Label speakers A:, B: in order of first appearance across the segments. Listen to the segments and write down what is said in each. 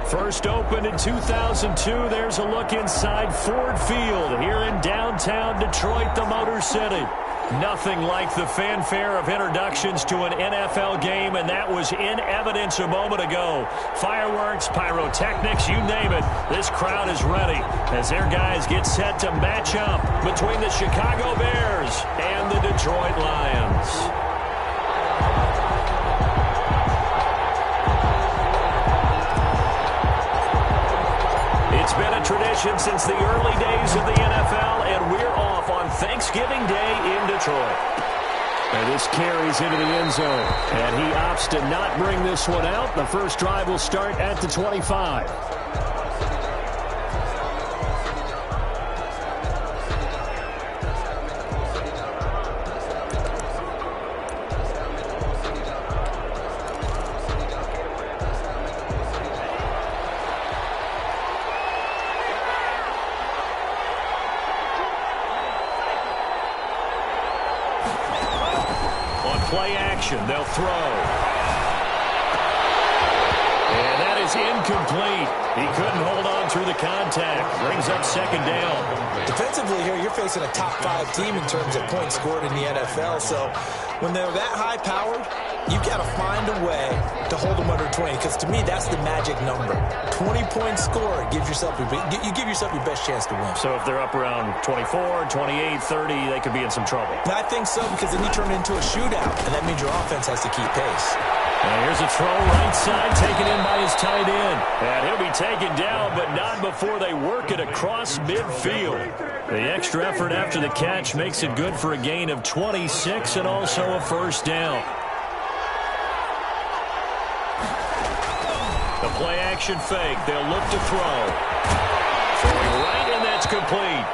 A: First opened in 2002. There's a look inside Ford Field here in downtown Detroit, the Motor City. Nothing like the fanfare of introductions to an NFL game, and that was in evidence a moment ago. Fireworks, pyrotechnics, you name it. This crowd is ready as their guys get set to match up between the Chicago Bears and the Detroit Lions. It's been a tradition since the early days of the NFL, and we're off on Thanksgiving Day in Detroit. And this carries into the end zone, and he opts to not bring this one out. The first drive will start at the 25. Play action, they'll throw. And that is incomplete. He couldn't hold on through the contact. Brings up second down.
B: Defensively here, you're facing a top 5 team in terms of points scored in the NFL. So when they're that high-powered, you've got to find a way to hold them under 20. Because to me, that's the magic number. 20 points scored gives yourself you give yourself your best chance to win.
A: So if they're up around 24, 28, 30, they could be in some trouble.
B: I think so, because then you turn it into a shootout, and that means your offense has to keep pace.
A: And here's a throw right side, taken in by his tight end. And he'll be taken down, but not before they work it across midfield. The extra effort after the catch makes it good for a gain of 26 and also a first down. The play-action fake. They'll look to throw. Throwing right, and that's complete.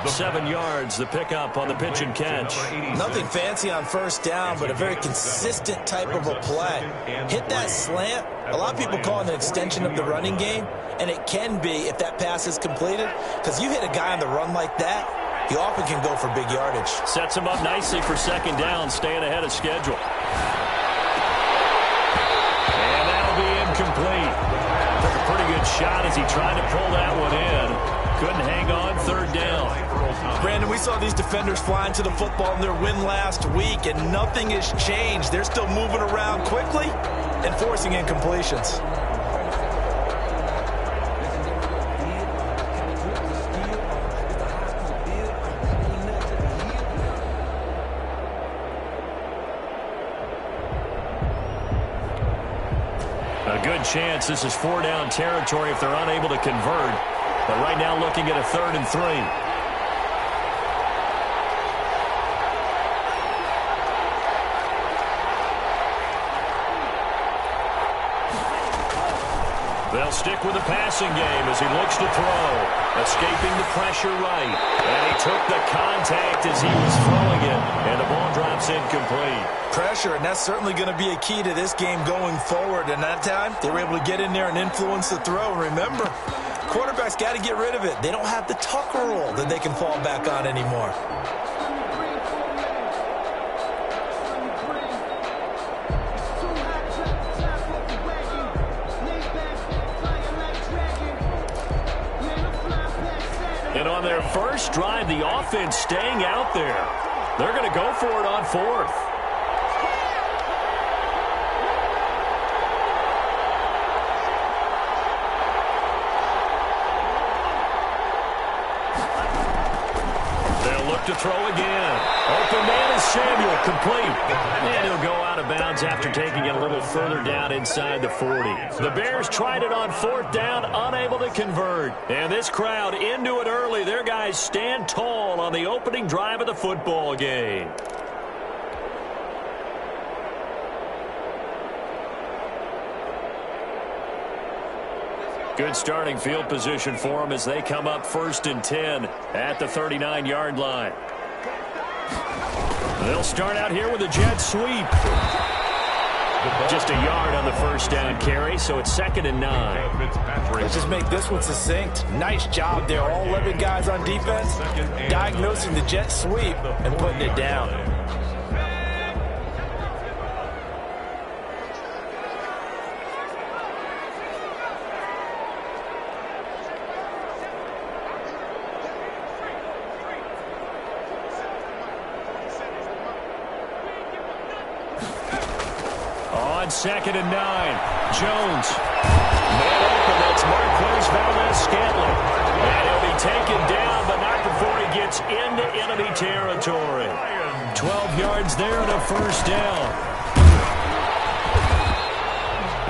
A: 7 yards, the pickup on the pitch and catch.
B: Nothing fancy on first down, but a very consistent type of a play. Hit that slant. A lot of people call it an extension of the running game, and it can be if that pass is completed, because you hit a guy on the run like that, he often can go for big yardage.
A: Sets him up nicely for second down, staying ahead of schedule. And that'll be incomplete. Took a pretty good shot as he tried to pull that one in. Couldn't hang on, third down.
B: Brandon, we saw these defenders flying to the football in their win last week, and nothing has changed. They're still moving around quickly and forcing incompletions.
A: A good chance this is 4-down territory if they're unable to convert. But right now looking at a 3rd and 3. They'll stick with the passing game as he looks to throw. Escaping the pressure right. And he took the contact as he was throwing it. And the ball drops incomplete.
B: Pressure, and that's certainly going to be a key to this game going forward. And that time, they were able to get in there and influence the throw. Remember, quarterbacks got to get rid of it. They don't have the Tucker rule that they can fall back on anymore.
A: And on their first drive, the offense staying out there. They're going to go for it on 4th. To throw again. Open man is Samuel, complete. And he'll go out of bounds after taking it a little further down inside the 40. The Bears tried it on 4th down, unable to convert. And this crowd into it early. Their guys stand tall on the opening drive of the football game. Good starting field position for them as they come up 1st and 10 at the 39-yard line. They'll start out here with a jet sweep. Just a yard on the first down carry, so it's 2nd and 9.
B: Let's just make this one succinct. Nice job there. All 11 guys on defense diagnosing the jet sweep and putting it down.
A: on 2nd and 9. Jones. Man open, that's Marquez Valdez-Scantling. And he'll be taken down, but not before he gets into enemy territory. 12 yards there and a first down.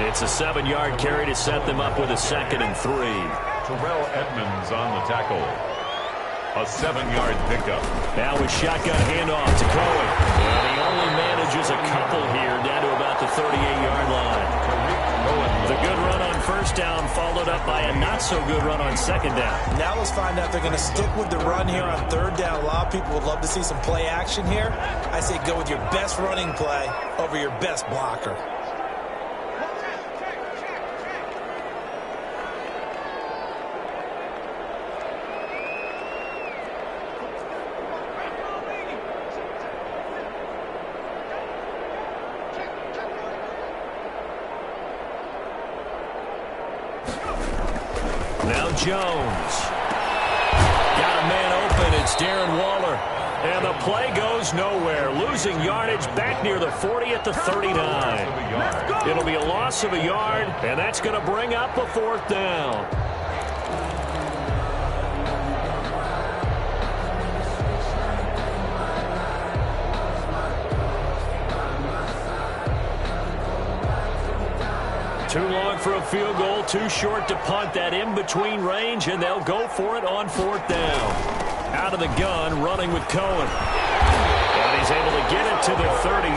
A: It's a 7-yard carry to set them up with a 2nd and 3.
C: Terrell Edmonds on the tackle. A 7-yard pickup.
A: Now with shotgun handoff to Cohen. And he only manages a couple here down to about the 38-yard line. The good run on first down followed up by a not-so-good run on 2nd down.
B: Now let's find out if they're going to stick with the run here on 3rd down. A lot of people would love to see some play action here. I say go with your best running play over your best blocker.
A: Now Jones. Got a man open. It's Darren Waller. And the play goes nowhere. Losing yardage back near the 40 at the 39. It'll be a loss of a yard, and that's going to bring up a 4th down. Too long for a field goal, too short to punt. That in-between range, and they'll go for it on 4th down. Out of the gun, running with Cohen. And he's able to get it to the 33.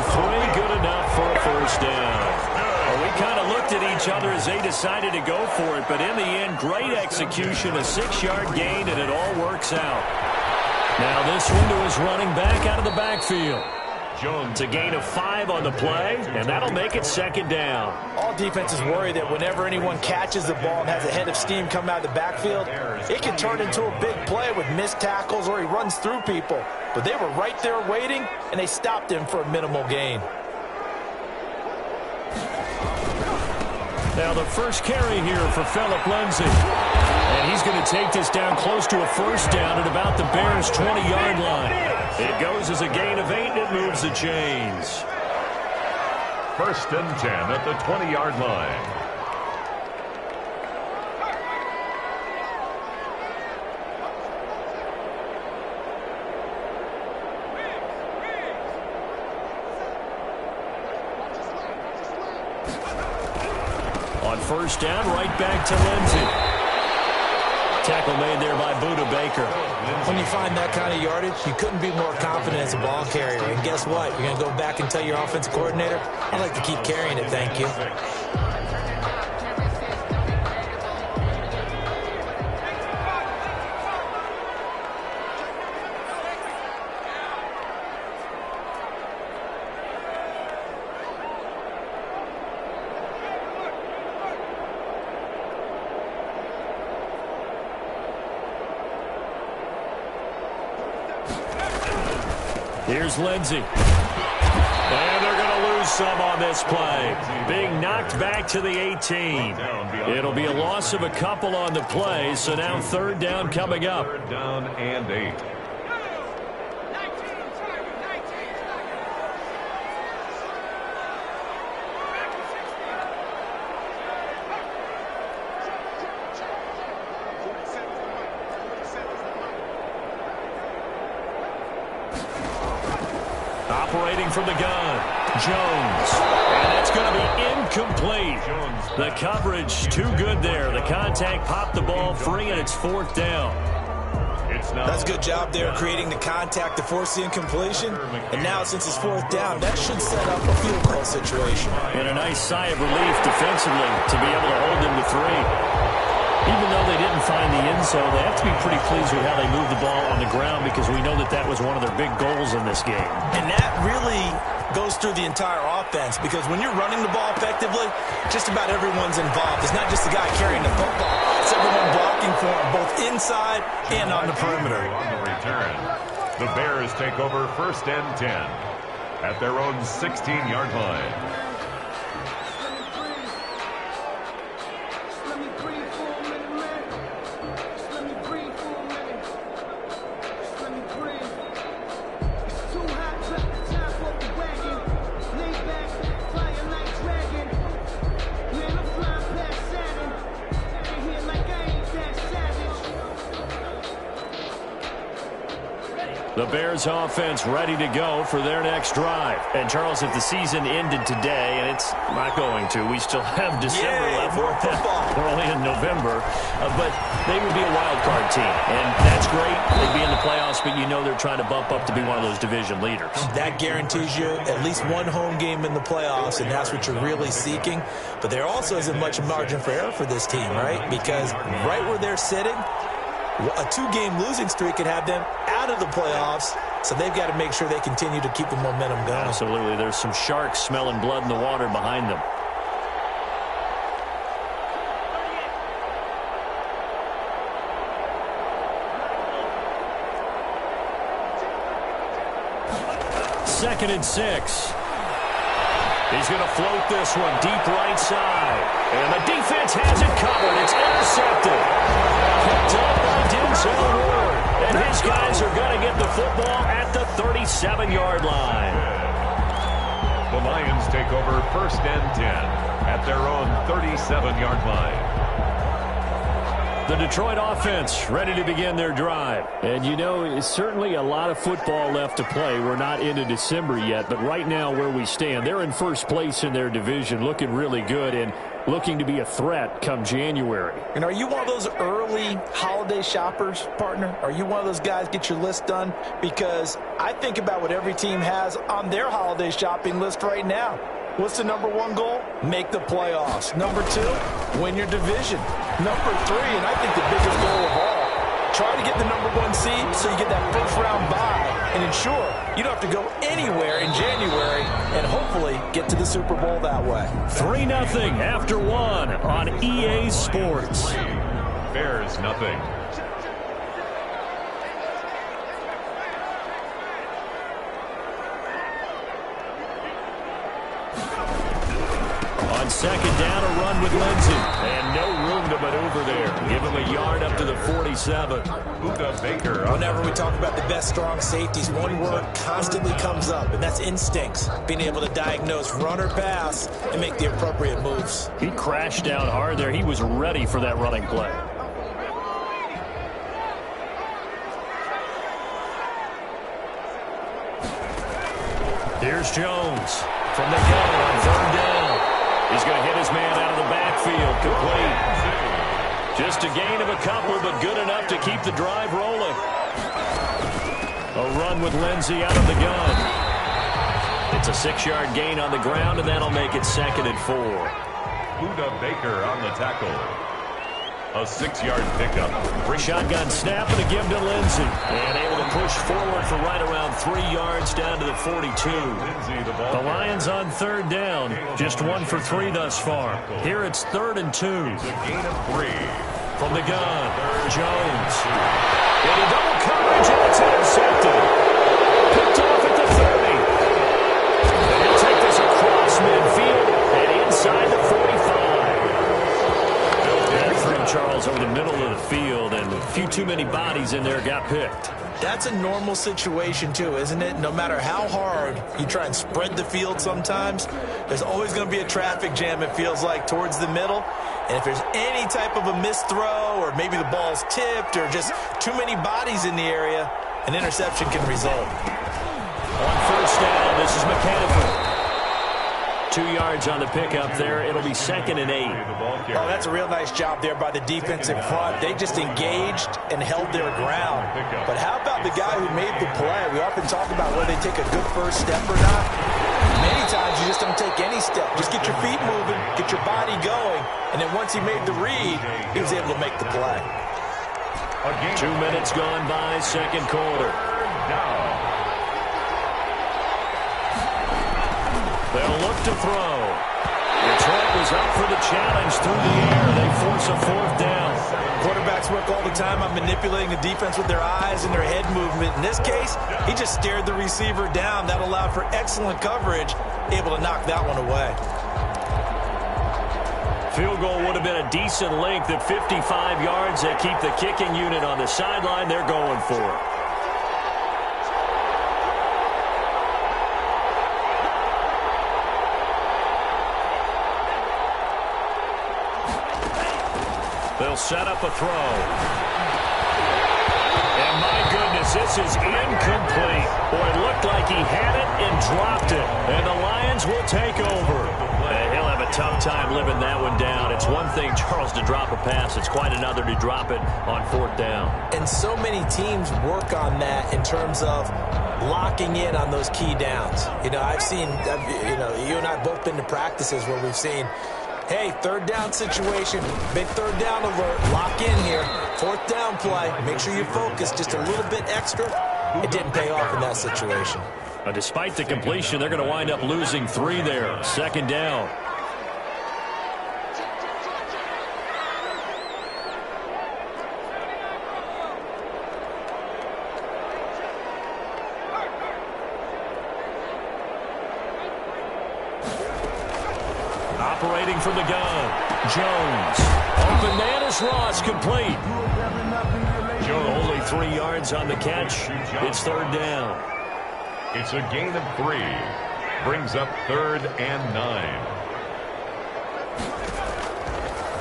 A: Good enough for a first down. Well, we kind of looked at each other as they decided to go for it, but in the end, great execution, a 6-yard gain, and it all works out. Now this one to his running back out of the backfield. It's a gain of 5 on the play, and that'll make it 2nd down.
B: All defenses worry that whenever anyone catches the ball and has a head of steam come out of the backfield, it can turn into a big play with missed tackles or he runs through people. But they were right there waiting, and they stopped him for a minimal gain.
A: Now the first carry here for Phillip Lindsay. And he's going to take this down close to a first down at about the Bears' 20-yard line. It goes as a gain of 8, and it moves the chains.
C: 1st and 10 at the 20-yard line.
A: On first down, right back to Lindsay. Tackle made there by Budda Baker.
B: When you find that kind of yardage, you couldn't be more confident as a ball carrier. And guess what? You're going to go back and tell your offensive coordinator, I'd like to keep carrying it, thank you.
A: Here's Lindsay. And they're going to lose some on this play. Being knocked back to the 18. It'll be a loss of a couple on the play, so now 3rd down coming up.
C: 3rd down and 8.
A: Operating from the gun, Jones. And that's going to be incomplete. The coverage too good there. The contact popped the ball free, and it's 4th down.
B: That's a good job there creating the contact to force the incompletion. And now since it's 4th down, that should set up a field goal situation.
A: And a nice sigh of relief defensively to be able to hold them to 3. Even though they didn't find the end zone, they have to be pretty pleased with how they moved the ball on the ground because we know that that was one of their big goals in this game.
B: And that really goes through the entire offense because when you're running the ball effectively, just about everyone's involved. It's not just the guy carrying the football. It's everyone blocking for him, both inside and on the perimeter.
C: On the return, the Bears take over 1st and 10 at their own 16-yard line.
A: The Bears offense ready to go for their next drive. And, Charles, if the season ended today, and it's not going to, we still have December left.
B: More football.
A: We're only in November. But they would be a wild card team. And that's great. They'd be in the playoffs, but you know they're trying to bump up to be one of those division leaders.
B: That guarantees you at least one home game in the playoffs, and that's what you're really seeking. But there also isn't much margin for error for this team, right? Because right where they're sitting, a two-game losing streak could have them out of the playoffs, so they've got to make sure they continue to keep the momentum going.
A: Absolutely. There's some sharks smelling blood in the water behind them. Second and 6. He's going to float this one deep right side. And the defense has it covered. It's intercepted. Picked up by Denzel Ward. And his guys are going to get the football at the 37-yard line.
C: The Lions take over 1st and 10 at their own 37-yard line.
A: The Detroit offense ready to begin their drive. And, you know, it's certainly a lot of football left to play. We're not into December yet, but right now where we stand, they're in first place in their division, looking really good and looking to be a threat come January.
B: And are you one of those early holiday shoppers, partner? Are you one of those guys get your list done? Because I think about what every team has on their holiday shopping list right now. What's the number one goal? Make the playoffs. Number 2, win your division. Number 3, and I think the biggest goal of all, try to get the number 1 seed so you get that first-round bye and ensure you don't have to go anywhere in January and hopefully get to the Super Bowl that way.
A: 3-0 after 1 on EA Sports.
C: Bears nothing.
A: On second down, a run with Lindsey. And no room to maneuver there. Give him a yard up to the 47.
C: Buda Baker.
B: Whenever we talk about the best strong safeties, one word constantly comes up, and that's instincts. Being able to diagnose run or pass and make the appropriate moves.
A: He crashed down hard there. He was ready for that running play. Here's Jones from the gun on 3rd down. He's going to hit his man out of the backfield. Complete. Just a gain of a couple, but good enough to keep the drive rolling. A run with Lindsey out of the gun. It's a 6-yard gain on the ground, and that'll make it 2nd and 4.
C: Buda Baker on the tackle. A 6-yard pickup.
A: Shotgun snap and a give to Lindsey. And able to push forward for right around 3 yards down to the 42. The Lions on 3rd down. Just 1 for 3 thus far. Here it's 3rd and 2.
C: It's a gain of 3.
A: From the gun, Jones. Into double coverage, and it's intercepted. Picked off at the 30. And he'll take this across midfield and inside the 45. Charles over the middle of the field, and a few too many bodies in there got picked.
B: That's a normal situation too, isn't it? No matter how hard you try and spread the field sometimes, there's always going to be a traffic jam, it feels like, towards the middle. And if there's any type of a missed throw, or maybe the ball's tipped, or just too many bodies in the area, an interception can result.
A: On 1st down, this is McCaffrey. 2 yards on the pickup there. It'll be 2nd and 8.
B: Oh, that's a real nice job there by the defensive front. They just engaged and held their ground. But how about the guy who made the play? We often talk about whether they take a good first step or not. Many times you just don't take any step. Just get your feet moving, get your body going, and then once he made the read, he was able to make the play.
A: 2 minutes gone by, 2nd quarter. They'll look to throw. Detroit was up for the challenge through the air. They force a 4th down.
B: Quarterbacks work all the time on manipulating the defense with their eyes and their head movement. In this case, he just stared the receiver down. That allowed for excellent coverage, able to knock that one away.
A: Field goal would have been a decent length at 55 yards. They keep the kicking unit on the sideline. They're going for it. They'll set up a throw. And my goodness, as this is incomplete. Boy, it looked like he had it and dropped it. And the Lions will take over. He'll have a tough time living that one down. It's one thing, Charles, to drop a pass. It's quite another to drop it on fourth down.
B: And so many teams work on that in terms of locking in on those key downs. You know, you and I have both been to practices where we've seen, hey, third down situation, big third down alert, lock in here, fourth down play, make sure you focus just a little bit extra. It didn't pay off in that situation.
A: Despite the completion, they're going to wind up losing 3 there. Second down. Operating from the gun, Jones. Open man is Ross, complete. Only 3 yards on the catch. It's third down.
C: It's a gain of 3. Brings up 3rd and 9.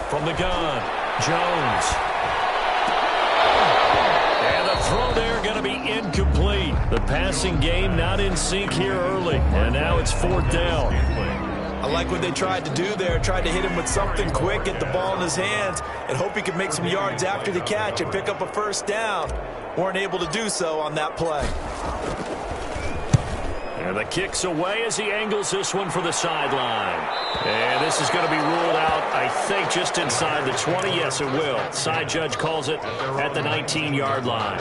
A: From the gun, Jones. And the throw there going to be incomplete. The passing game not in sync here early. And now it's fourth down.
B: I like what they tried to do there, tried to hit him with something quick, get the ball in his hands, and hope he could make some yards after the catch and pick up a first down. Weren't able to do so on that play.
A: And the kick's away as he angles this one for the sideline. And this is going to be ruled out, I think, just inside the 20. Yes, it will. Side judge calls it at the 19-yard line.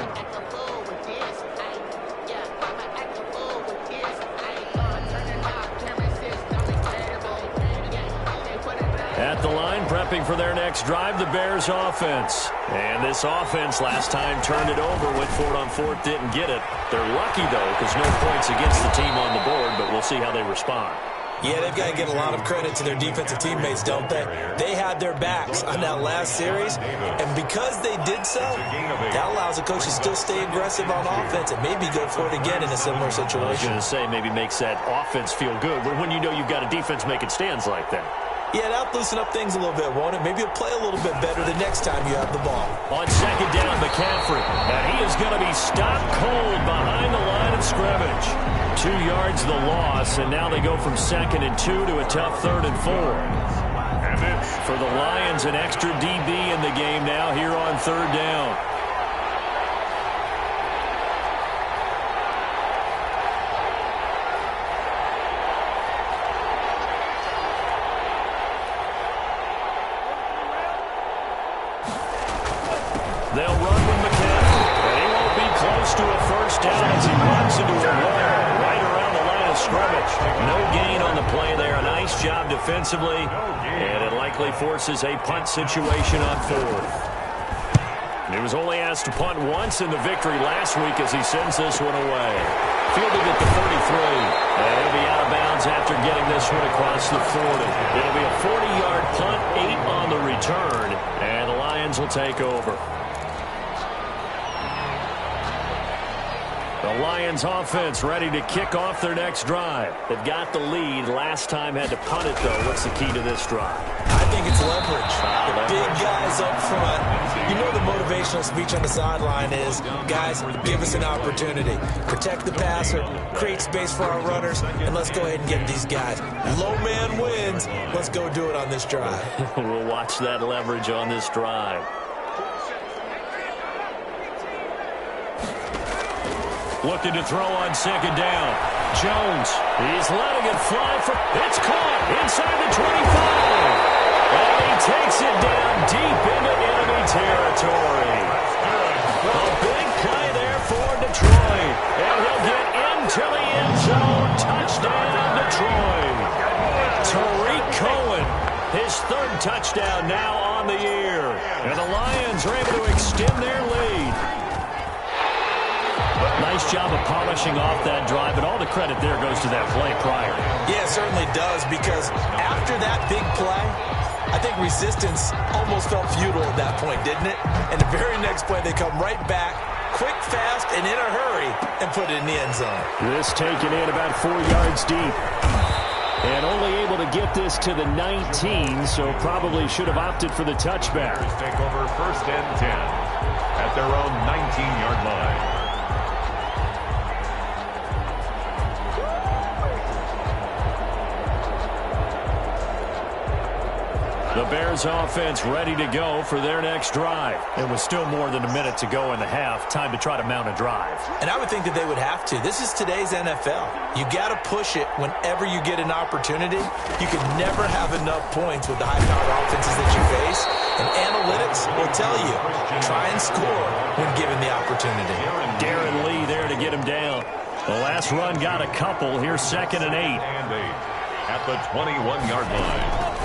A: At the line, prepping for their next drive, the Bears offense. And this offense last time turned it over, went for it on fourth, didn't get it. They're lucky, though, because no points against the team on the board, but we'll see how they respond.
B: Yeah, they've got to get a lot of credit to their defensive teammates, don't they? They had their backs on that last series, and because they did so, that allows the coach to still stay aggressive on offense and maybe go for it again in a similar situation.
A: I was going to say maybe makes that offense feel good, but when you know you've got a defense making stands like that.
B: Yeah, that'll loosen up things a little bit, won't it? Maybe you'll play a little bit better the next time you have the ball.
A: On second down, McCaffrey. And he is going to be stopped cold behind the line of scrimmage. 2 yards the loss, and now they go from 2nd and 2 to a tough 3rd and 4. And for the Lions, an extra DB in the game now here on 3rd down. They'll run with McCaffrey. He won't be close to a first down as he runs into a wall right around the line of scrimmage. No gain on the play there. A nice job defensively, and it likely forces a punt situation on fourth. He was only asked to punt once in the victory last week as he sends this one away. Fielded at the 33. And he'll be out of bounds after getting this one across the 40. It'll be a 40-yard punt, 8 on the return, and the Lions will take over. The Lions offense ready to kick off their next drive. They've got the lead. Last time had to punt it, though. What's the key to this drive?
B: I think it's leverage. The big guys up front. You know the motivational speech on the sideline is, guys, give us an opportunity. Protect the passer, create space for our runners, and let's go ahead and get these guys. Low man wins. Let's go do it on this drive.
A: We'll watch that leverage on this drive. Looking to throw on second down. Jones, he's letting it fly. It's caught inside the 25. And he takes it down deep into enemy territory. A big play there for Detroit. And he'll get into the end zone. Touchdown, Detroit. Tariq Cohen, his 3rd touchdown now on the year. And the Lions are able to extend their lead. Nice job of polishing off that drive, and all the credit there goes to that play prior.
B: Yeah, it certainly does, because after that big play, I think resistance almost felt futile at that point, didn't it? And the very next play, they come right back, quick, fast, and in a hurry, and put it in the end zone.
A: This taken in about 4 yards deep. And only able to get this to the 19, so probably should have opted for the touchback.
C: Take over 1st and 10 at their own 19-yard line.
A: The Bears offense ready to go for their next drive. It was still more than a minute to go in the half. Time to try to mount a drive.
B: And I would think that they would have to. This is today's NFL. You got to push it whenever you get an opportunity. You can never have enough points with the high-powered offenses that you face. And analytics will tell you, try and score when given the opportunity.
A: Darren Lee there to get him down. The last run got a couple. Here's 2nd and 8.
C: At the 21-yard line.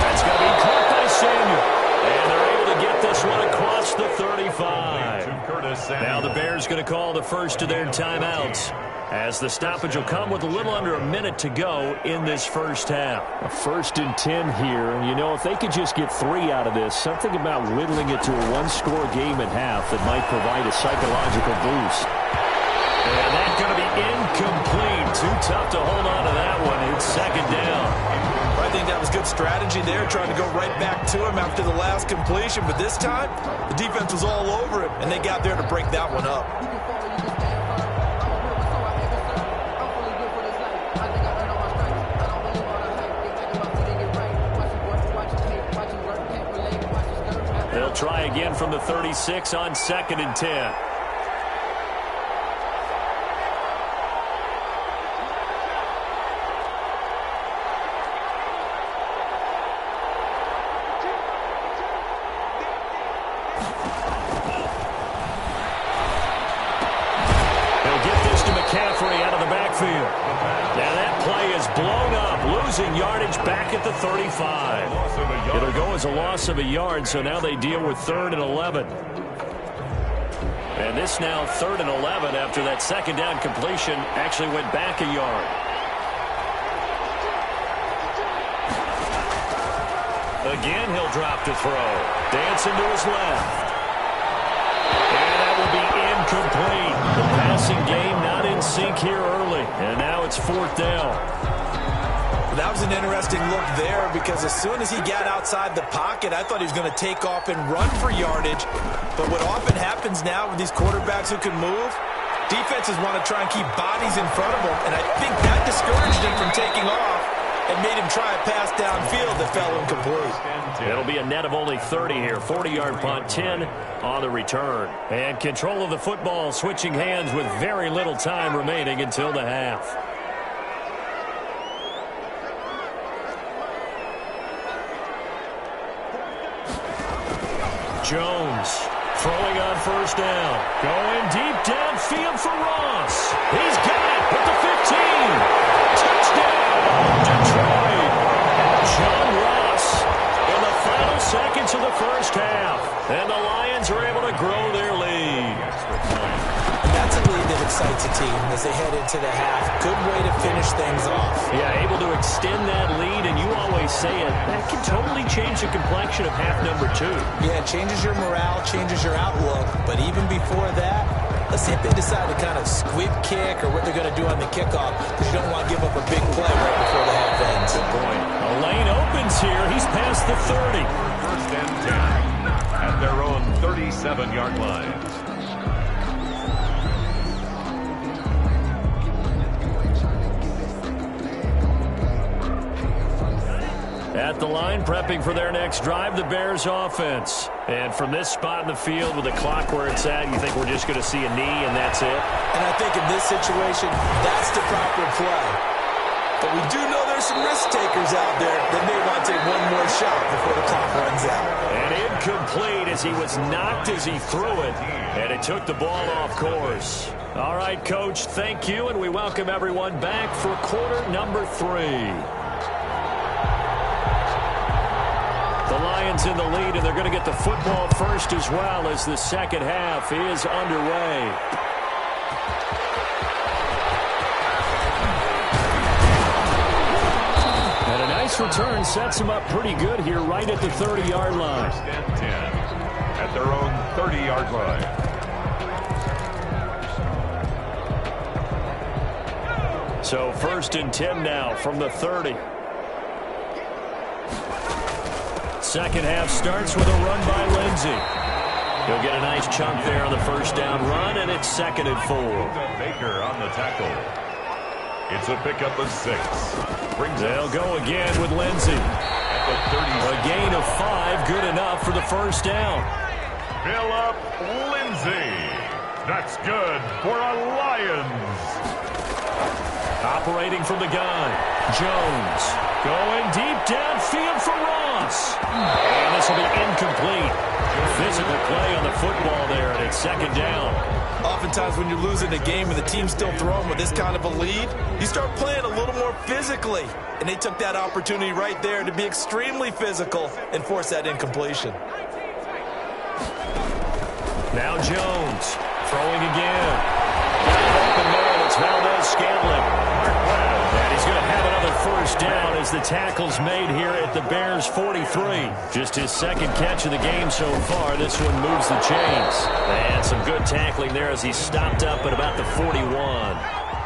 A: That's going to be caught by Samuel. And they're able to get this one across the 35. Now the Bears going to call the first of their timeouts, as the stoppage will come with a little under a minute to go in this first half. A 1st and 10 here. You know, if they could just get 3 out of this, something about whittling it to a one-score game at half that might provide a psychological boost. And that's going to be incomplete. Too tough to hold on to that one. It's 2nd down.
B: I think that was good strategy there, trying to go right back to him after the last completion. But this time, the defense was all over him, and they got there to break that one up.
A: They'll try again from the 36 on 2nd and 10. Yardage back at the 35. It'll go as a loss of a yard, so now they deal with 3rd and 11. And this now 3rd and 11 after that 2nd down completion actually went back a yard. Again, he'll drop to throw. Dancing to his left. And that will be incomplete. The passing game not in sync here early. And now it's 4th down.
B: That was an interesting look there, because as soon as he got outside the pocket, I thought he was going to take off and run for yardage. But what often happens now with these quarterbacks who can move, defenses want to try and keep bodies in front of them, and I think that discouraged him from taking off and made him try a pass downfield that fell incomplete.
A: It'll be a net of only 30 here. 40-yard punt, 10 on the return. And control of the football switching hands with very little time remaining until the half. Jones throwing on 1st down. Going deep downfield for Ross. He's got it at the 15. Touchdown, Detroit. John Ross in the final seconds of the first half. And the Lions are able to grow their lead.
B: And that's a lead that excites a team as they head into the half. Good way to finish things off.
A: Yeah, able to extend that lead, and you always say it, that can totally change the complexion of half number 2.
B: Yeah, it changes your morale, changes your outlook. But even before that, let's see if they decide to kind of squib kick or what they're going to do on the kickoff, because you don't want to give up a big play right before the half ends.
A: Good point. A lane opens here. He's past the 30.
C: 1st and 10 at their own 37-yard line.
A: At the line, prepping for their next drive, the Bears offense. And from this spot in the field with the clock where it's at, you think we're just going to see a knee and that's it?
B: And I think in this situation, that's the proper play. But we do know there's some risk takers out there that may want to take one more shot before the clock runs out.
A: And incomplete as he was knocked as he threw it. And it took the ball off course. All right, Coach, thank you. And we welcome everyone back for quarter number 3. The Lions in the lead, and they're going to get the football first as well as the second half is underway. And a nice return sets them up pretty good here right at the 30-yard line.
C: 1st and 10 at their own 30-yard line.
A: So 1st and 10 now from the 30. Second half starts with a run by Lindsey. He'll get a nice chunk there on the 1st down run, and it's 2nd and 4.
C: Baker on the tackle. It's a pickup of 6.
A: They'll go again with Lindsey.
C: At the 30.
A: A gain of 5, good enough for the first down.
C: Philip Lindsey. That's good for a Lions.
A: Operating from the gun. Jones going deep downfield for Ross. And this will be incomplete. Physical play on the football there, and it's second down.
B: Oftentimes when you're losing a game and the team's still throwing with this kind of a lead, you start playing a little more physically. And they took that opportunity right there to be extremely physical and force that incompletion.
A: Now Jones throwing again. Got it open there. It's Valdez-Scantling. And he's going to have another first down as the tackle's made here at the Bears' 43. Just his second catch of the game so far. This one moves the chains. And some good tackling there as he stopped up at about the 41.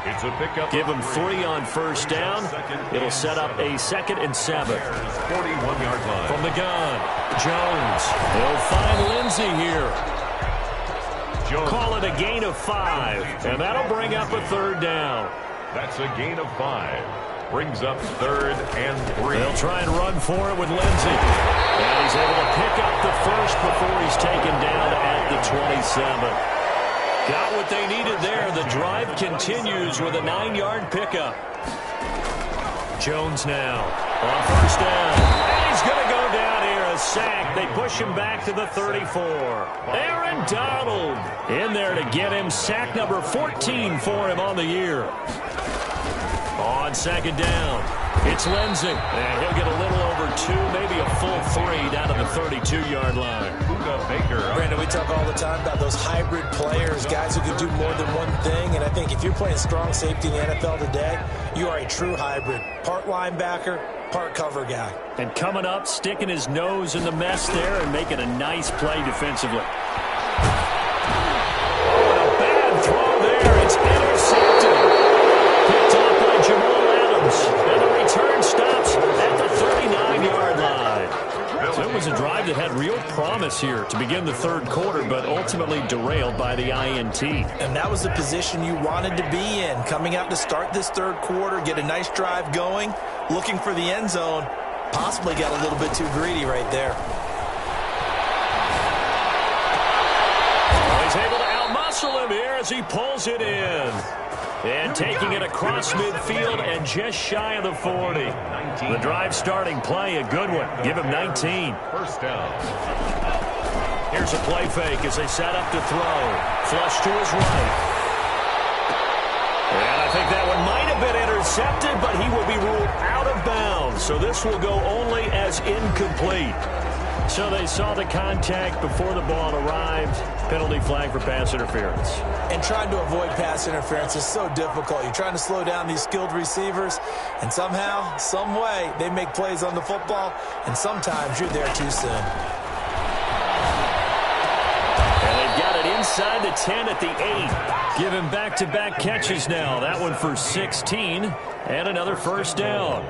C: It's a pickup.
A: Give him 3 on first down. It'll set up a 2nd and 7.
C: 41-yard line.
A: From the gun, Jones. He'll find Lindsey here.
C: Jones.
A: Call it a gain of 5, and that'll bring up a 3rd down.
C: That's a gain of 5. Brings up 3rd and 3.
A: They'll try and run for it with Lindsey. And he's able to pick up the first before he's taken down at the 27. Got what they needed there. The drive continues with a 9-yard pickup. Jones now on first down. And he's going to go down here, a sack. They push him back to the 34. Aaron Donald in there to get him sack number 14 for him on the year. On second down, it's Lindsey. And he'll get a little over 2, maybe a full 3 down to the 32-yard line.
B: Brandon, we talk all the time about those hybrid players, guys who can do more than one thing. And I think if you're playing strong safety in the NFL today, you are a true hybrid. Part linebacker, part cover guy.
A: And coming up, sticking his nose in the mess there and making a nice play defensively. Oh, and a bad throw there. It's intercepted. Picked off by Jamal Adams. And the return stops at the 39-yard line. So it was a drive that had real promise here to begin the 3rd quarter, but ultimately derailed by the INT.
B: And that was the position you wanted to be in. Coming out to start this 3rd quarter, get a nice drive going, looking for the end zone. Possibly got a little bit too greedy right there.
A: Well, he's able to outmuscle him here as he pulls it in. And taking it across midfield and just shy of the 40. The drive starting play, a good one. Give him 19.
C: First down.
A: Here's a play fake as they set up to throw. Flush to his right. And I think that one might have been intercepted, but he will be ruled out of bounds. So this will go only as incomplete. So they saw the contact before the ball arrived. Penalty flag for pass interference.
B: And trying to avoid pass interference is so difficult. You're trying to slow down these skilled receivers, and somehow, some way, they make plays on the football, and sometimes you're there too soon.
A: And they've got it inside the 10 at the 8. Give him back-to-back catches now. That one for 16, and another first down.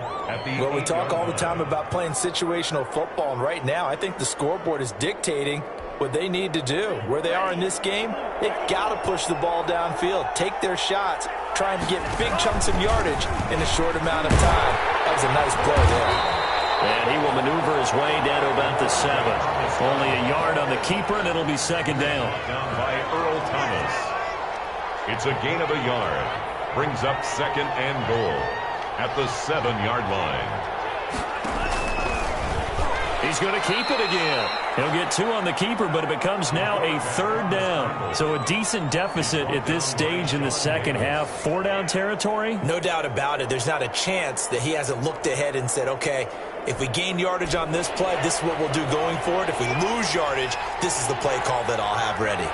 B: Well, we talk all the time about playing situational football, and right now I think the scoreboard is dictating what they need to do. Where they are in this game, they've got to push the ball downfield, take their shots, trying to get big chunks of yardage in a short amount of time. That was a nice play there.
A: And he will maneuver his way down to about the 7. Only a yard on the keeper, and it'll be second down.
C: Down by Earl Thomas. It's a gain of a yard. Brings up 2nd and goal at the 7-yard line.
A: He's going to keep it again. He'll get 2 on the keeper, but it becomes now a 3rd down. So a decent deficit at this stage in the second half. 4-down territory?
B: No doubt about it. There's not a chance that he hasn't looked ahead and said, okay, if we gain yardage on this play, this is what we'll do going forward. If we lose yardage, this is the play call that I'll have ready.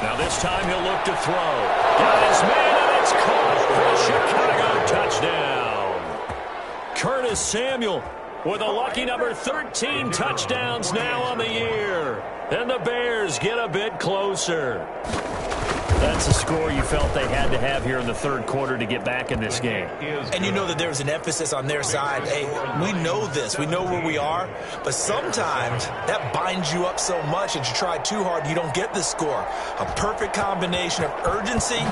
A: Now this time he'll look to throw. Got his man, and it's caught for a Chicago touchdown. Curtis Samuel with a lucky number 13 touchdowns now on the year. And the Bears get a bit closer. That's a score you felt they had to have here in the third quarter to get back in this game.
B: And you know that there was an emphasis on their side. Hey, we know this. We know where we are. But sometimes that binds you up so much that you try too hard, you don't get the score. A perfect combination of urgency,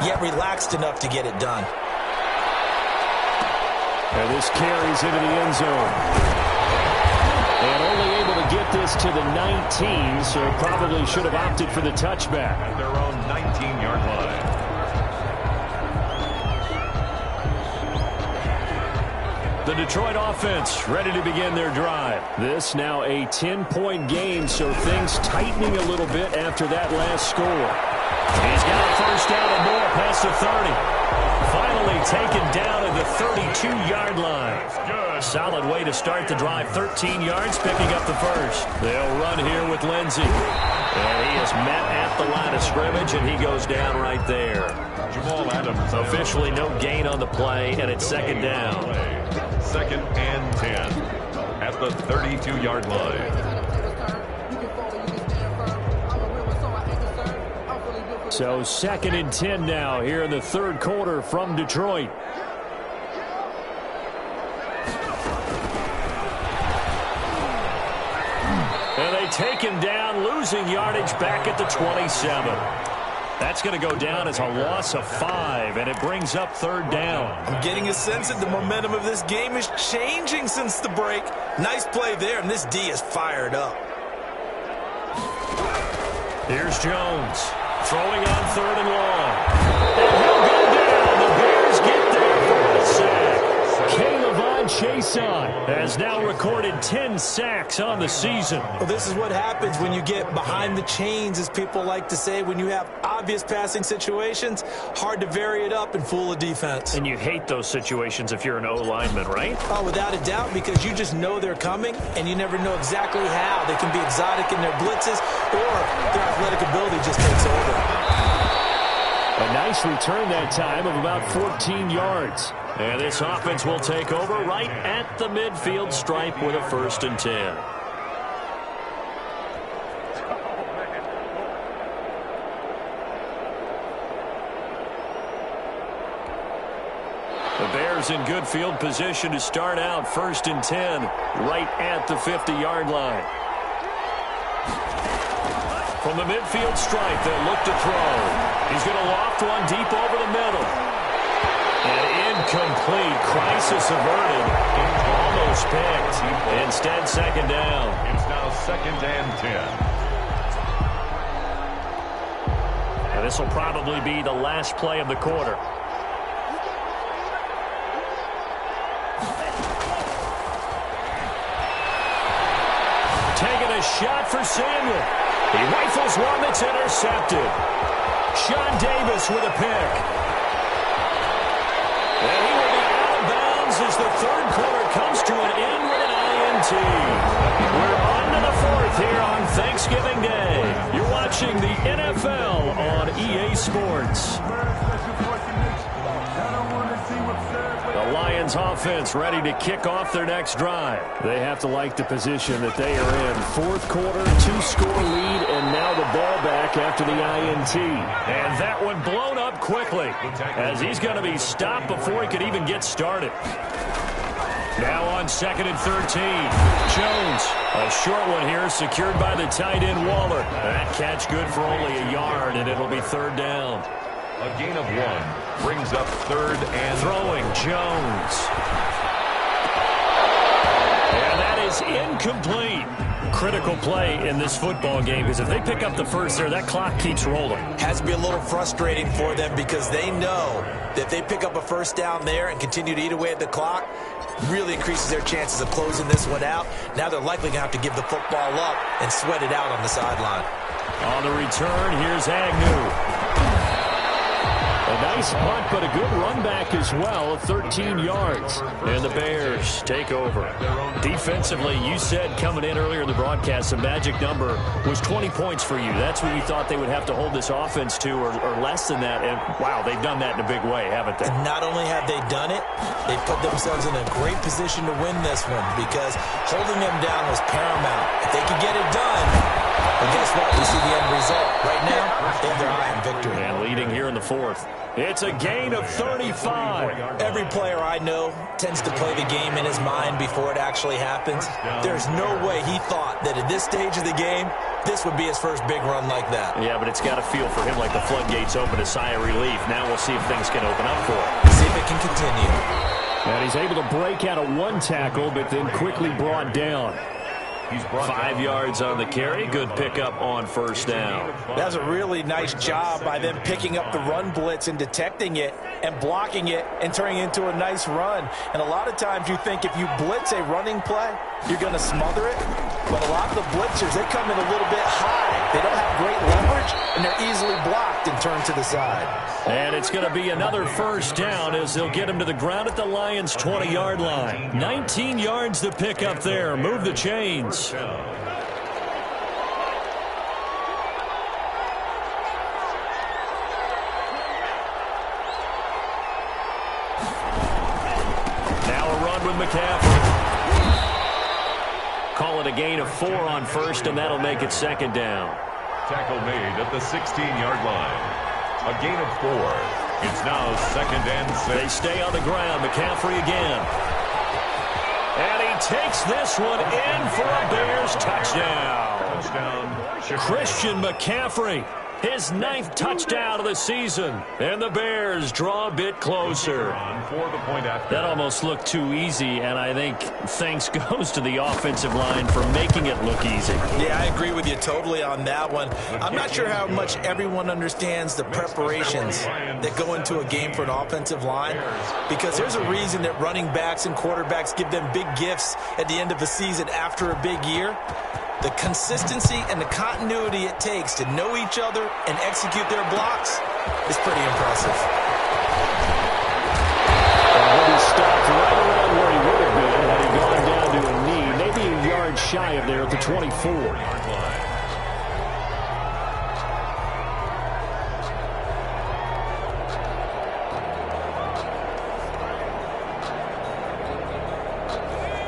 B: yet relaxed enough to get it done.
A: And this carries into the end zone. And only able to get this to the 19, so probably should have opted for the touchback.
C: At their own 19-yard line.
A: The Detroit offense ready to begin their drive. This now a 10-point game, so things tightening a little bit after that last score. He's got a first down and more past the 30. Finally taken down at the 32-yard line. Solid way to start the drive. 13 yards, picking up the first. They'll run here with Lindsey. And he is met at the line of scrimmage, and he goes down right there.
C: Jamal Adams.
A: Officially no gain on the play, and it's second down.
C: Second and 10 at the 32-yard line.
A: So second and 10 now here in the third quarter from Detroit. And they take him down, losing yardage back at the 27. That's going to go down as a loss of 5, and it brings up third down.
B: I'm getting a sense that the momentum of this game is changing since the break. Nice play there, and this D is fired up.
A: Here's Jones. Throwing on third and long. And he'll go down. The Bears get there for a sack. K'Lavon Chaisson has now recorded 10 sacks on the season.
B: Well, this is what happens when you get behind the chains, as people like to say. When you have obvious passing situations, hard to vary it up and fool a defense.
A: And you hate those situations if you're an O-lineman, right?
B: Oh, without a doubt, because you just know they're coming, and you never know exactly how. They can be exotic in their blitzes, or their athletic ability just takes over.
A: A nice return that time of about 14 yards. And this offense will take over right at the midfield stripe with a first and 10. The Bears in good field position to start out first and 10 right at the 50-yard line. From the midfield stripe, they'll look to throw. He's going to loft one deep over the middle. And incomplete. Crisis averted. Almost picked. Instead, second down.
C: It's now second and 10.
A: And this will probably be the last play of the quarter. Taking a shot for Samuel. He rifles one that's intercepted. Sean Davis with a pick. And he will be out of bounds as the third quarter comes to an end with an INT. We're on to the fourth here on Thanksgiving Day. You're watching the NFL on EA Sports. The Lions offense ready to kick off their next drive. They have to like the position that they are in. Fourth quarter, 2-score lead, and now the ball back after the INT. And that one blown up quickly as he's going to be stopped before he could even get started. Now on second and 13. Jones, a short one here, secured by the tight end Waller. That catch good for only a yard, and it'll be third down.
C: A gain of 1 brings up third and
A: throwing Jones. And that is incomplete. Critical play in this football game, because if they pick up the first there, that clock keeps rolling.
B: Has to be a little frustrating for them because they know that if they pick up a first down there and continue to eat away at the clock, really increases their chances of closing this one out. Now they're likely going to have to give the football up and sweat it out on the sideline.
A: On the return, here's Agnew. A nice punt, but a good run back as well, 13 yards. And the Bears take over. Defensively, you said coming in earlier in the broadcast, the magic number was 20 points for you. That's what you thought they would have to hold this offense to, or less than that. And, wow, they've done that in a big way, haven't they?
B: And not only have they done it, they put themselves in a great position to win this one because holding them down was paramount. If they could get it done, Well, guess what? We see the end result. Right now, they have their eye on victory.
A: And leading here in the fourth. It's a gain of 35.
B: Every player I know tends to play the game in his mind before it actually happens. There's no way he thought that at this stage of the game, this would be his first big run like that.
A: Yeah, but it's got to feel for him like the floodgates open, a sigh of relief. Now we'll see if things can open up for him.
B: See if it can continue.
A: And he's able to break out of one tackle, but then quickly brought down. 5 yards on the carry. Good pickup on first down.
B: That was a really nice job by them picking up the run blitz and detecting it and blocking it and turning it into a nice run. And a lot of times you think if you blitz a running play, you're going to smother it. But a lot of the blitzers, they come in a little bit high. They don't have great leverage, and they're easily blocked and turned to the side.
A: And it's going to be another first down as they'll get him to the ground at the Lions' 20-yard line. 19 yards to pick up there. Move the chains. Now a run with McCaffrey. Call it a gain of 4 on first, and that'll make it second down.
C: Tackle made at the 16-yard line. A gain of 4. It's now second and 6.
A: They stay on the ground. McCaffrey again. And he takes this one in for a Bears touchdown. Christian McCaffrey, his 9th touchdown of the season. And the Bears draw a bit closer. That almost looked too easy, and I think thanks goes to the offensive line for making it look easy.
B: Yeah, I agree with you totally on that one. I'm not sure how much everyone understands the preparations that go into a game for an offensive line, because there's a reason that running backs and quarterbacks give them big gifts at the end of the season after a big year. The consistency and the continuity it takes to know each other and execute their blocks is pretty impressive.
A: He'll be stopped right around where he would have been had he gone down to a knee, maybe a yard shy of there at the 24.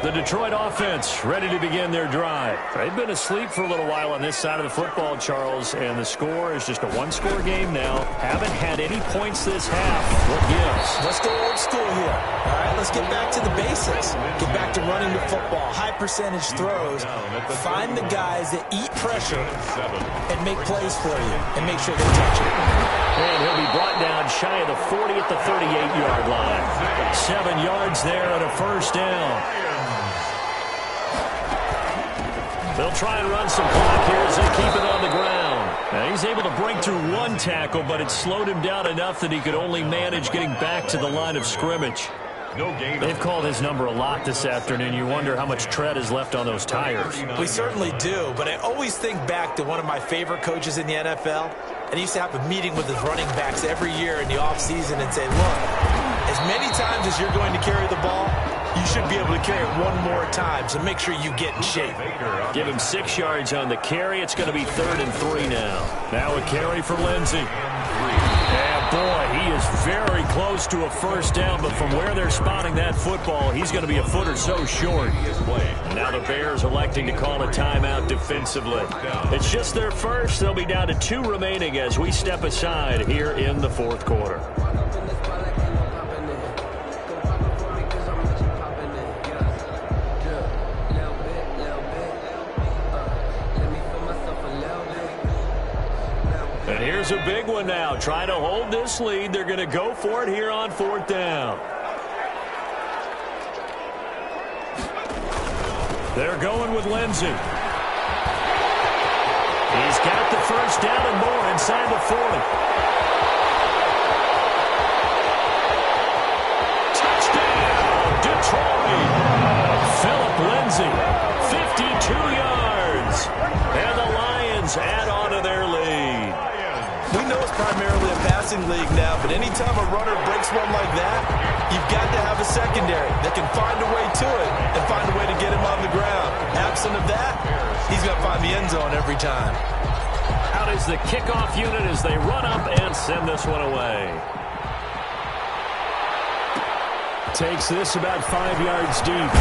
A: The Detroit offense ready to begin their drive. They've been asleep for a little while on this side of the football, Charles, and the score is just a one-score game now. Haven't had any points this half. What gives?
B: Let's go old school here. All right, let's get back to the basics. Get back to running the football, high-percentage throws. Find the guys that eat pressure and make plays for you and make sure they touch it.
A: And he'll be brought down shy of the 40 at the 38-yard line. 7 yards there and a first down. They'll try and run some clock here as they keep it on the ground. Now he's able to break through one tackle, but it slowed him down enough that he could only manage getting back to the line of scrimmage. They've called his number a lot this afternoon. You wonder how much tread is left on those tires.
B: We certainly do, but I always think back to one of my favorite coaches in the NFL, and he used to have a meeting with his running backs every year in the offseason and say, look, as many times as you're going to carry the ball, you should be able to carry it one more time, so make sure you get in shape.
A: Give him 6 yards on the carry. It's going to be 3rd and 3 now. Now a carry for Lindsey. And boy, he is very close to a first down, but from where they're spotting that football, he's going to be a foot or so short. Now the Bears electing to call a timeout defensively. It's just their first. They'll be down to 2 remaining as we step aside here in the fourth quarter. And here's a big one now. Trying to hold this lead. They're going to go for it here on 4th down. They're going with Lindsey. He's got the first down and more inside the 40. Touchdown, Detroit. Philip Lindsey, 52 yards. And the Lions add on to their lead.
B: We know it's primarily a passing league now, but anytime a runner breaks one like that, you've got to have a secondary that can find a way to it and find a way to get him on the ground. Absent of that, he's going to find the end zone every time.
A: Out is the kickoff unit as they run up and send this one away. Takes this about 5 yards deep.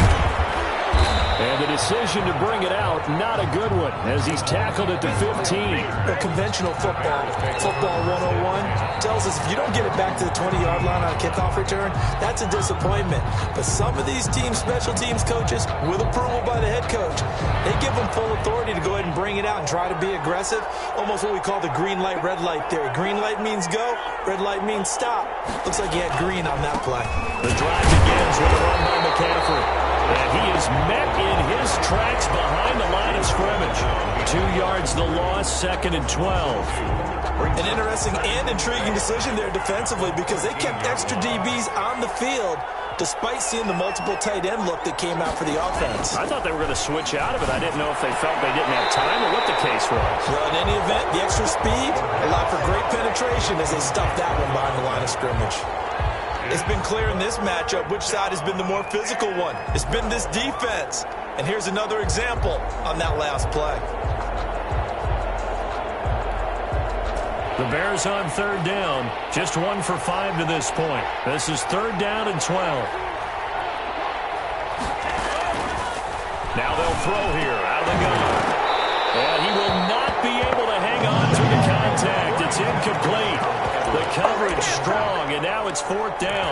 A: And the decision to bring it out, not a good one, as he's tackled at the 15.
B: But conventional football 101, tells us if you don't get it back to the 20-yard line on a kickoff return, that's a disappointment. But some of these special teams coaches, with approval by the head coach, they give them full authority to go ahead and bring it out and try to be aggressive, almost what we call the green light, red light theory. Green light means go, red light means stop. Looks like he had green on that play.
A: The drive begins with a run by McCaffrey. And he is met in his tracks behind the line of scrimmage. 2 yards the loss, 2nd and 12.
B: An interesting and intriguing decision there defensively because they kept extra DBs on the field despite seeing the multiple tight end look that came out for the offense.
A: I thought they were going to switch out of it. I didn't know if they felt they didn't have time or what the case was.
B: Well, in any event, the extra speed allowed for great penetration as they stuffed that one behind the line of scrimmage. It's been clear in this matchup which side has been the more physical one. It's been this defense. And here's another example on that last play.
A: The Bears on 3rd down. Just 1 for 5 to this point. This is 3rd down and 12. Now they'll throw here out of the gun. And he will not be able to hang on through the contact. It's incomplete. The coverage strong, and now it's 4th down.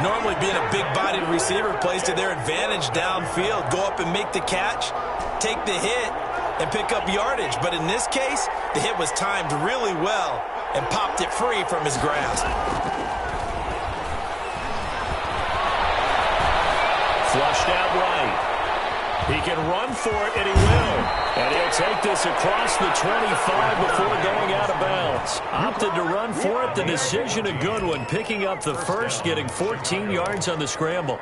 B: Normally being a big-bodied receiver plays to their advantage downfield. Go up and make the catch, take the hit, and pick up yardage. But in this case, the hit was timed really well and popped it free from his grasp.
A: Flushed out right. He can run for it, and he will. And he'll take this across the 25 before going out of bounds. Opted to run for it. The decision a good one. Picking up the first, getting 14 yards on the scramble.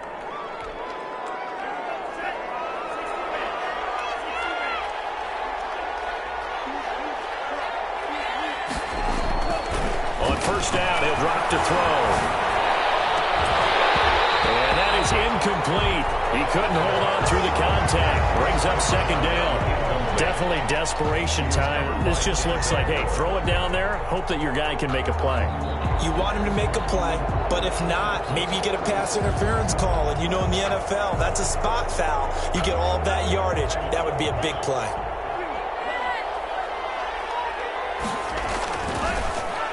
A: On 1st down, he'll drop to throw. And that is incomplete. He couldn't hold on through the contact. Brings up 2nd down. Definitely desperation time. This just looks like, hey, throw it down there, hope that your guy can make a play.
B: You want him to make a play, but if not, maybe you get a pass interference call. And you know in the NFL, that's a spot foul. You get all of that yardage. That would be a big play.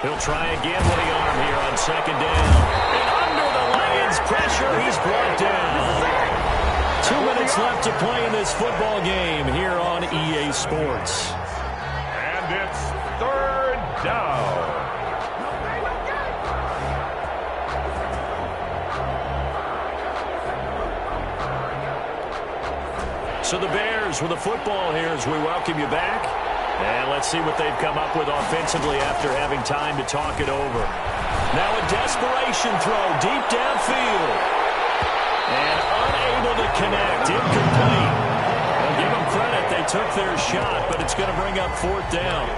A: He'll try again with the arm here on 2nd down. And under the Lions' pressure, he's brought down. 2 minutes left to play in this football game here on EA Sports.
C: And it's 3rd down.
A: So the Bears with the football here as we welcome you back. And let's see what they've come up with offensively after having time to talk it over. Now a desperation throw deep downfield. And unable to connect. Incomplete. Well, give them credit. They took their shot, but it's going to bring up 4th down.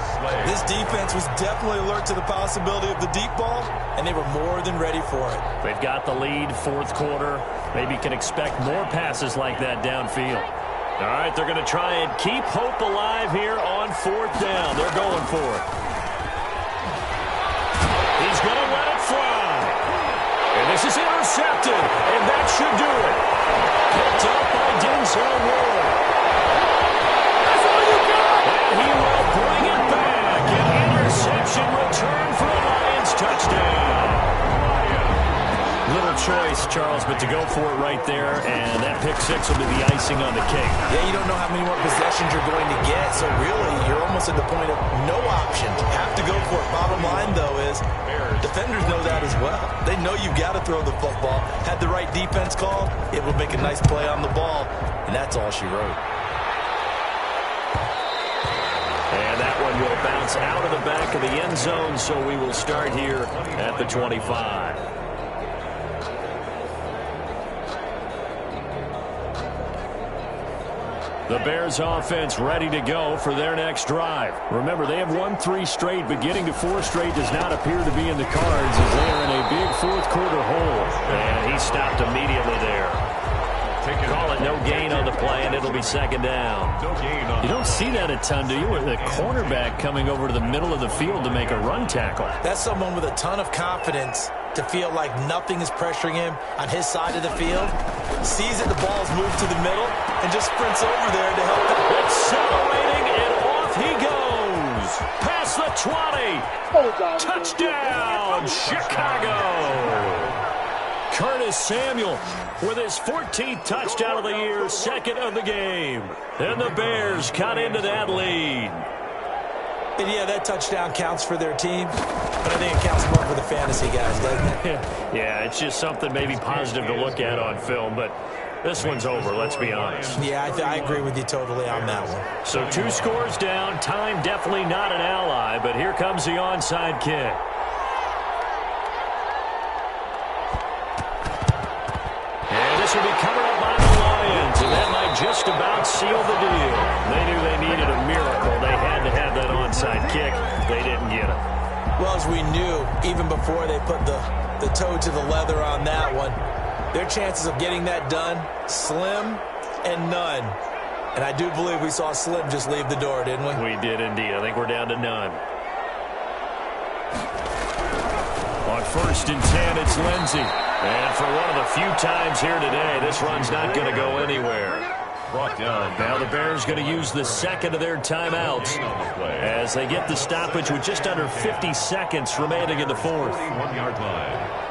B: This defense was definitely alert to the possibility of the deep ball, and they were more than ready for it.
A: They've got the lead, 4th quarter. Maybe can expect more passes like that downfield. All right, they're going to try and keep hope alive here on 4th down. They're going for it. He's going to let it fly. And this is intercepted, and that should do it. Picked up by Denzel Ward. That's all you got. And he will bring it back. An interception return for a Lions touchdown. Little choice, Charles, but to go for it right there, and that pick 6 will be the icing on the cake.
B: Yeah, you don't know how many more possessions you're going to get, so really you're almost at the point of no option. Have to go for it. Bottom line, though, is defenders know that as well. They know you've got to throw the football. Had the right defense call, it will make a nice play on the ball, and that's all she wrote.
A: And that one will bounce out of the back of the end zone, so we will start here at the 25. The Bears offense ready to go for their next drive. Remember, they have won 3 straight, but getting to 4 straight does not appear to be in the cards as they are in a big 4th quarter hole. And he stopped immediately there. Call it no gain on the play, and it'll be 2nd down. You don't see that a ton, do you? With a cornerback coming over to the middle of the field to make a run tackle.
B: That's someone with a ton of confidence to feel like nothing is pressuring him on his side of the field. Sees it, the ball's moved to the middle, and just sprints over there to help them.
A: Accelerating, and off he goes. Past the 20. Touchdown, Chicago. Curtis Samuel with his 14th touchdown of the year, second of the game. And the Bears cut into that lead.
B: And yeah, that touchdown counts for their team, but I think it counts more for the fantasy guys, doesn't it?
A: Yeah, it's just something maybe positive to look at on film, but this one's over, let's be honest.
B: Yeah, I agree with you totally on that one.
A: So 2 scores down, time definitely not an ally, but here comes the onside kick. And this will be covered up by the Lions, and that might just about seal the deal. They knew they needed a miracle. They had to have that onside kick. They didn't get it.
B: Well, as we knew, even before they put the toe to the leather on that one, their chances of getting that done, slim and none. And I do believe we saw Slim just leave the door, didn't we?
A: We did indeed. I think we're down to none. On 1st and 10, it's Lindsey. And for one of the few times here today, this run's not going to go anywhere.
C: Brought down.
A: Now the Bears going to use the second of their timeouts as they get the stoppage with just under 50 seconds remaining in the 4th.
C: 1-yard line.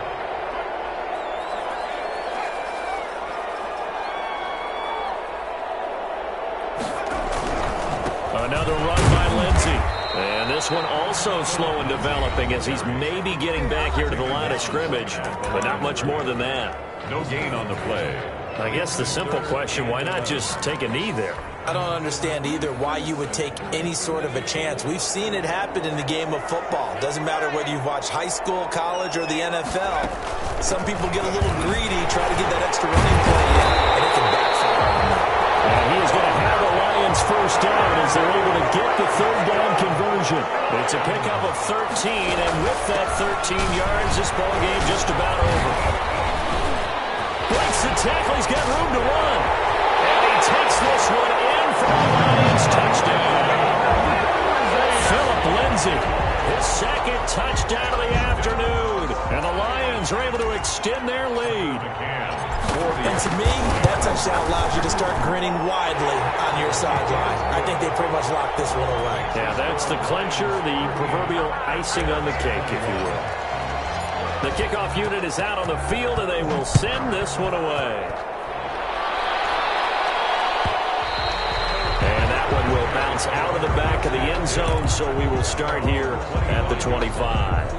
A: Another run by Lindsey. And this one also slow in developing as he's maybe getting back here to the line of scrimmage, but not much more than that.
C: No gain on the play.
A: I guess the simple question, why not just take a knee there?
B: I don't understand either why you would take any sort of a chance. We've seen it happen in the game of football. Doesn't matter whether you've watched high school, college, or the NFL. Some people get a little greedy, try to get that extra running play in, and it can backfire on them.
A: And he is going to have the Lions first down as they're able to get the 3rd down conversion. It's a pickup of 13, and with that 13 yards, this ball game just about over. Breaks the tackle, he's got room to run. And he takes this one in for the Lions touchdown. Philip Lindsay, his 2nd touchdown of the afternoon. And the Lions are able to extend their lead.
B: And to me, that touchdown allows you to start grinning widely on your sideline. I think they pretty much locked this one away.
A: Yeah, that's the clincher, the proverbial icing on the cake, if you will. The kickoff unit is out on the field, and they will send this one away. And that one will bounce out of the back of the end zone, so we will start here at the 25.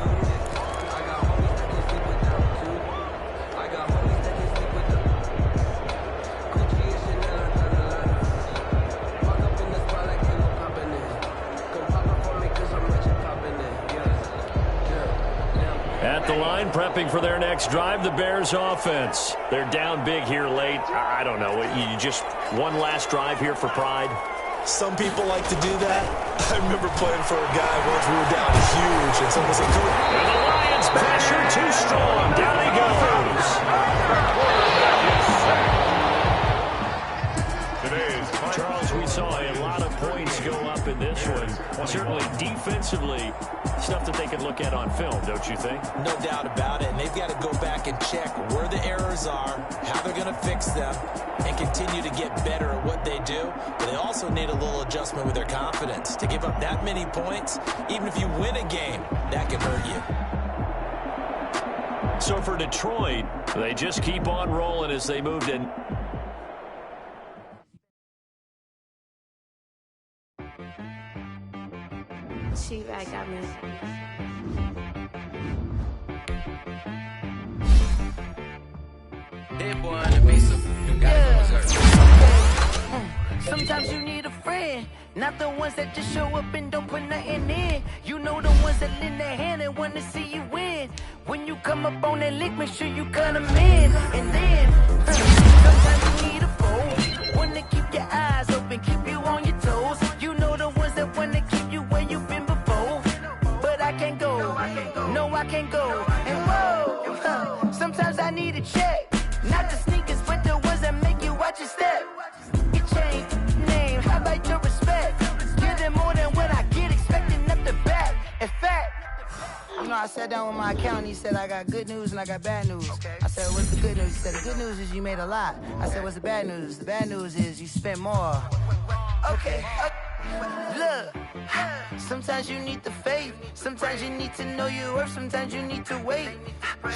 A: At the line, prepping for their next drive, the Bears offense. They're down big here late. I don't know. You just one last drive here for pride?
B: Some people like to do that. I remember playing for a guy once we were down huge, and someone said, "Coach."
A: And the Lions pressure too strong. Down he goes. Charles, we saw a lot of points go up in this one. Certainly defensively, stuff that they can look at on film, don't you think?
B: No doubt about it. And they've got to go back and check where the errors are, how they're going to fix them, and continue to get better at what they do. But they also need a little adjustment with their confidence. To give up that many points, even if you win a game, that can hurt you.
A: So for Detroit, they just keep on rolling as they moved in.
D: She-Rag got me.
E: Hey boy, on the base of you got it from
F: Sometimes you need a friend, not the ones that just show up and don't put nothing in. You know the ones that lend their hand and want to see you win. When you come up on that lick, make sure you cut them in. And then, sometimes you need a foe, one to keep your eyes open, keep you on your toes. You know the ones that want to keep you where you've been before. But I can't go, no I can't go. And whoa, sometimes I need a check. Not the sneakers, but the ones that make you watch your step. Your chain, name, how about your respect? Give them more than what I get, expecting up the back. In fact, I'm know, I sat down with my accountant. He said, I got good news and I got bad news. Okay. I said, what's the good news? He said, the good news is you made a lot. I said, what's the bad news? The bad news is you spent more. Okay. Look, sometimes you need the faith. Sometimes you need to know your worth. Sometimes you need to wait.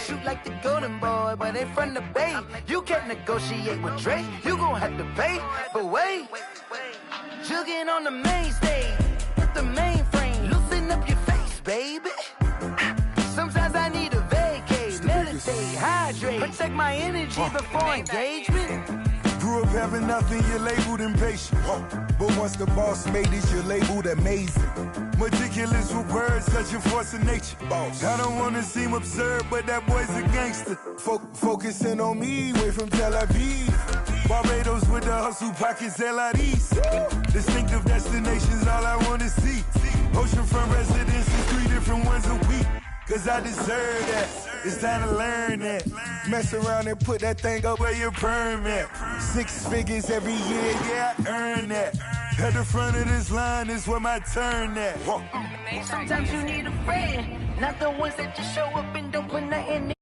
F: Shoot like the golden boy, but they from the bay. You can't negotiate with Drake. You gon' have to pay. But wait, jugging on the main stage with the mainframe. Loosen up your face, baby. Sometimes I need a vacate, meditate, hydrate, protect my energy before engagement.
G: Grew up having nothing, you're labeled impatient. But once the boss made it, you're labeled amazing. Meticulous with words, such a force of nature. Boss. I don't wanna seem absurd, but that boy's a gangster. Focusing on me, way from Tel Aviv. Barbados with the hustle pockets, LIDs. Distinctive destinations, all I wanna see. Oceanfront residences, 3 different ones a week. Cause I deserve that, it's time to learn that. Mess around and put that thing up where your permit. 6 figures every year, yeah, I earn that. At the front of this line is where my turn at.
F: Sometimes you need a friend, not the ones that just show up and don't put nothing in.